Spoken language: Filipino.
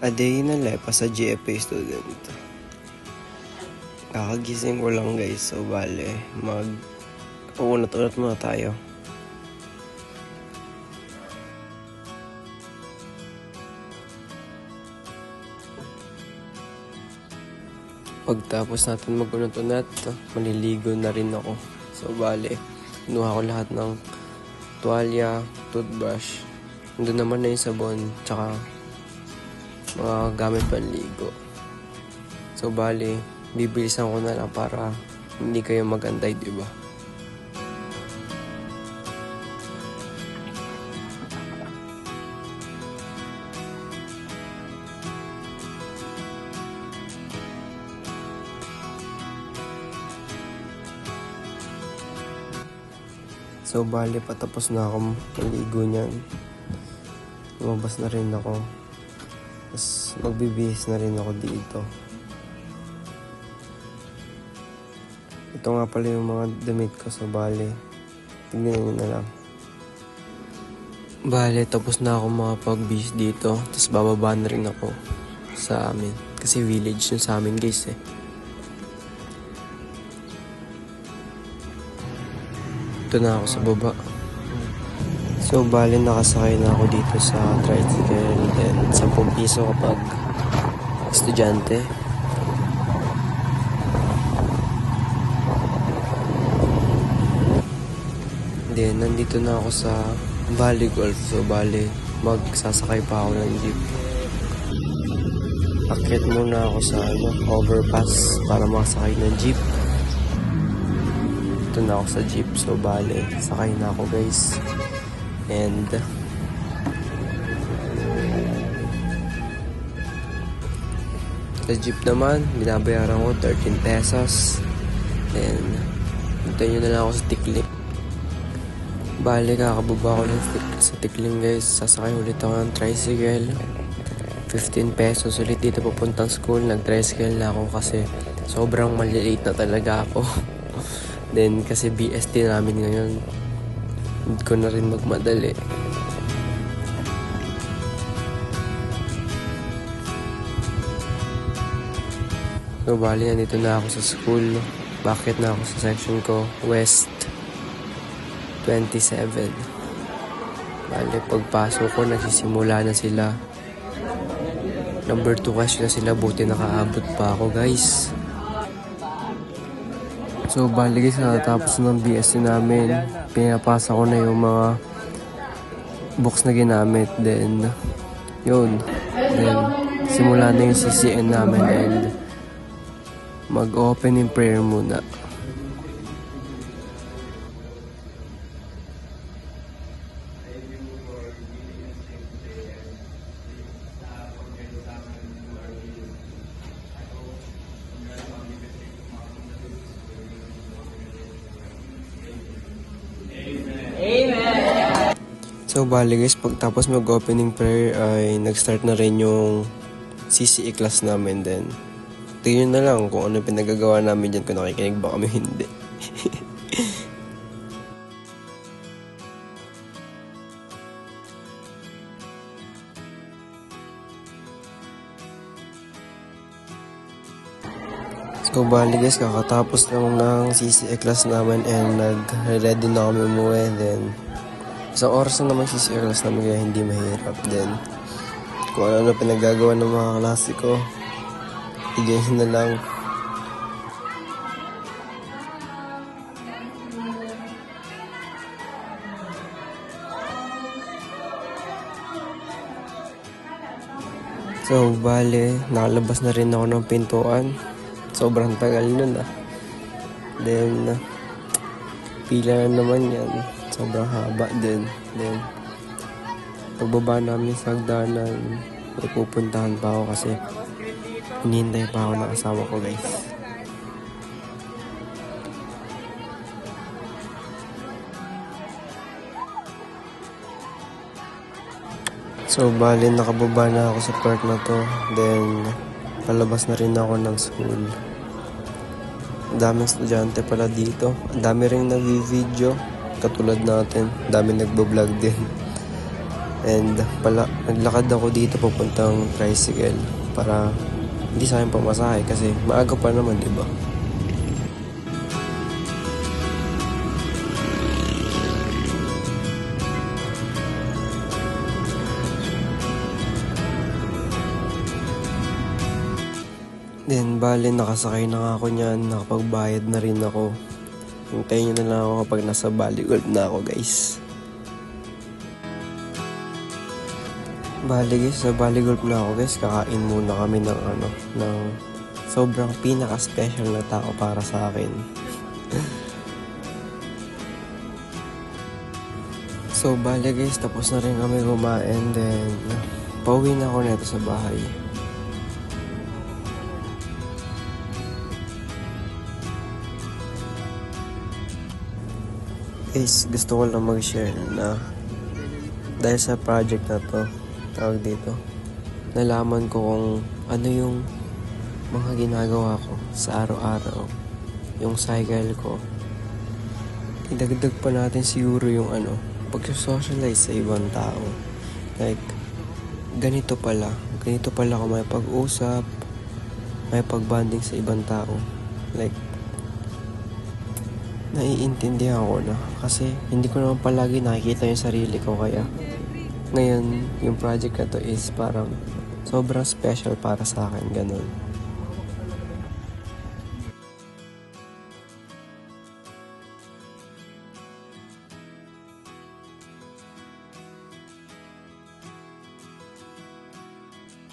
A day na lepa sa GFA student. Kakagising ko lang guys, so bale, uunat-unat muna tayo. Pagtapos natin mag-unat-unat, maliligo na rin ako. So bale, kinuha ko lahat ng tuwalya, toothbrush. Nandun naman na yung sabon, tsaka mga gamit panligo. So bale, bibilisan ko na lang para hindi kayo magantay, diba? So bale, patapos na akong maligo niyan. Lumabas na rin ako. Tapos magbibihis na rin ako dito. Ito nga pala yung mga damit ko, so bale, tignan nyo na lang. Bale, tapos na ako makapag-bihis dito. Tapos bababa na rin ako sa amin. Kasi village yun sa amin guys eh. Ito na ako sa baba. So bale, nakasakay na ako dito sa tricycle. Then 10 piso kapag estudyante. Then nandito na ako sa Valley Golf. So bale, magsasakay pa ako ng jeep. Akyat muna ako sa overpass para makasakay ng jeep. Ito na ako sa jeep. So bale, sakay na ako guys. And sa jeep naman, binabayaran ko 13 pesos. Then hintayin nyo na lang ako sa Tikling. Bale, kakababa ko sa Tikling guys. Sasakay ulit ako ng tricycle. 15 pesos ulit dito papuntang school. Nag-tricycle na ako kasi sobrang malilate na talaga ako. Then kasi BST namin ngayon, hindi ko na rin magmadali. So bali, nandito na ako sa school. Bakit na ako sa section ko? West 27. Bali, pagpasok ko, nagsisimula na sila. Number 2 question na sila. Buti nakaabot pa ako guys. So bali guys, natapos ng BSC namin. Pinapasa ko na yung mga books na ginamit. Then yun, then simula na yung CCN namin and mag-opening prayer muna. So bali guys, pagtapos mag-opening prayer ay nag-start na rin yung CCE class namin. Then tingnan na lang kung ano pinagagawa namin dyan, kung nakikinig ba kami hindi. So bali guys, kakatapos lang ng CCE class namin and nag-ready na kami umuwi. Then isang oras na naman CCE class namin kaya hindi mahirap. Then kung ano pinagagawa ng mga klase ko, igayin na lang. So bale, nakalabas na rin ako ng pintuan. Sobrang tagal nun ah. Then pila na naman yan. Sobrang haba din. Then pagbaba namin sa hagdanan, may pupuntahan pa ako kasi hinihintay pa ako ng asawa ko guys. So bali, nakababa na ako sa park na to. Then palabas na rin ako ng school. Ang daming estudyante pala dito. Ang dami rin nag-video katulad natin. Ang dami nagbo-vlog din. And naglakad ako dito papuntang tricycle para hindi sa akin pamasahe kasi maaga pa naman, di ba? Then, bale, nakasakay na nga ako niyan, nakapagbayad na rin ako. Hintayin nyo na lang ako kapag nasa Bali Golf na ako, guys. Bale, guys, sa Bali Golf na ako, guys. Kakain muna kami ng sobrang pinaka-special na tao para sa akin. So, bale, guys, tapos na rin kami kumain. Then, pauwi na ako neto sa bahay. Guys, gusto ko lang mag-share na dahil sa project na to, tawag dito, nalaman ko kung ano yung mga ginagawa ko sa araw-araw, yung cycle ko. Idagdag pa natin siguro yung pag-socialize sa ibang tao. Like, ganito pala ako may pag-usap, may pag-bonding sa ibang tao. Like, naiintindihan ko na kasi hindi ko naman palagi nakikita yung sarili ko, kaya ngayon yung project na to is parang sobrang special para sa akin, ganun.